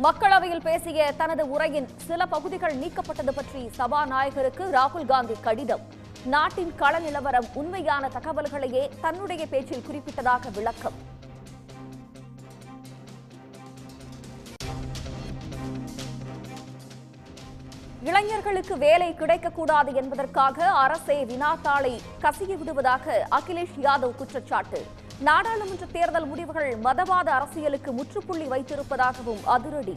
மக்களவையில் பேசிய தனது உரையின் சில பகுதிகள் நீக்கப்பட்டது பற்றி சபாநாயகருக்கு ராகுல் காந்தி கடிதம். நாட்டின் கள நிலவரம் உண்மையான தகவல்களையே தன்னுடைய பேச்சில் குறிப்பிட்டதாக விளக்கம். இளைஞர்களுக்கு வேலை கிடைக்கக்கூடாது என்பதற்காக அரசே வினாத்தாளை கசிய விடுவதாக அகிலேஷ் யாதவ் குற்றச்சாட்டு. நாடாளுமன்ற தேர்தல் முடிவுகள் மதவாத அரசியலுக்கு முற்றுப்புள்ளி வைத்திருப்பதாகவும் அதிரடி.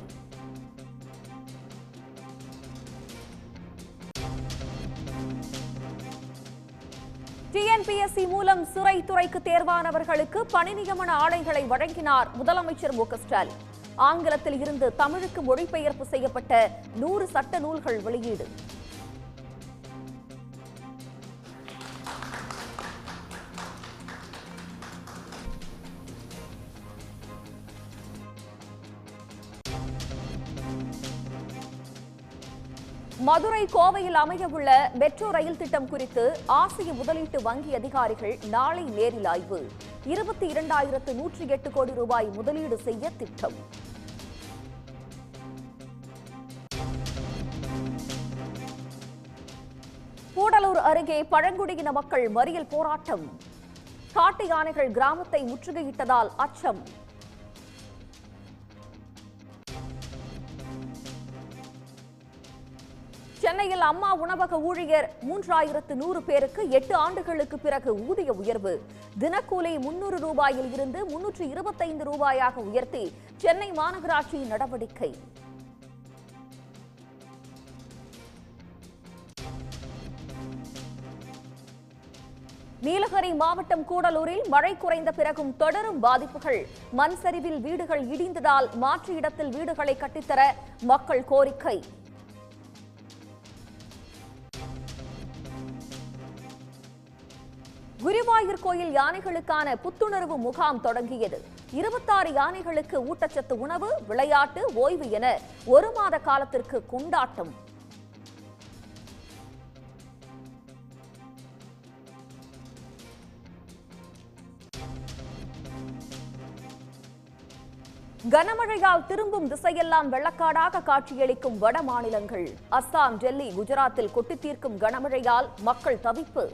டிஎன்பிஎஸ்சி மூலம் சிறைத்துறைக்கு தேர்வானவர்களுக்கு பணி நியமன ஆணைகளை வழங்கினார் முதலமைச்சர் மு க ஸ்டாலின். ஆங்கிலத்தில் இருந்து தமிழுக்கு மொழிபெயர்ப்பு செய்யப்பட்ட 100 சட்ட நூல்கள் வெளியீடு. மதுரை கோவையில் அமையவுள்ள மெட்ரோ ரயில் திட்டம் குறித்து ஆசிய முதலீட்டு வங்கி அதிகாரிகள் நாளை நேரில் ஆய்வு. 22,108 கோடி ரூபாய் முதலீடு செய்ய திட்டம். கூடலூர் அருகே பழங்குடியின மக்கள் மறியல் போராட்டம். காட்டு யானைகள் கிராமத்தை முற்றுகையிட்டதால் அச்சம். சென்னையில் அம்மா உணவக ஊழியர் 3,100 பேருக்கு 8 ஆண்டுகளுக்கு பிறகு ஊதிய உயர்வு. தினக்கூலி 300 ரூபாயில் இருந்து 325 ரூபாயாக உயர்த்தி சென்னை மாநகராட்சி நடவடிக்கை. நீலகிரி மாவட்டம் கூடலூரில் மழை குறைந்த பிறகும் தொடரும் பாதிப்புகள். மண் சரிவில் வீடுகள் இடிந்ததால் மாற்று இடத்தில் வீடுகளை கட்டித்தர மக்கள் கோரிக்கை. குருவாயூர் கோயில் யானைகளுக்கான புத்துணர்வு முகாம் தொடங்கியது. 26 யானைகளுக்கு ஊட்டச்சத்து உணவு, விளையாட்டு, ஓய்வு என 1 மாத காலத்திற்கு கொண்டாட்டம். கனமழையால் திரும்பும் திசையெல்லாம் வெள்ளக்காடாக காட்சியளிக்கும் வட மாநிலங்கள். அஸ்ஸாம், டெல்லி, குஜராத்தில் கொட்டி தீர்க்கும் கனமழையால் மக்கள் தவிப்பு.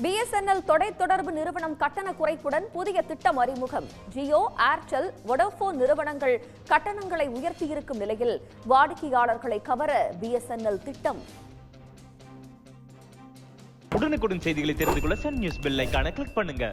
பிஎஸ்என்எல் தொலைத்தொடர்பு நிறுவனம் கட்டண குறைப்புடன் புதிய திட்டம் அறிமுகம். ஜியோ, ஏர்டெல், வோடோபோன் நிறுவனங்கள் கட்டணங்களை உயர்த்தியிருக்கும் நிலையில் வாடிக்கையாளர்களை கவர பிஎஸ்என்எல் திட்டம். உடனுக்குடன் செய்திகளை தெரிந்து கொள்ள சன் நியூஸ் பெல் ஐகானை கிளிக் பண்ணுங்க.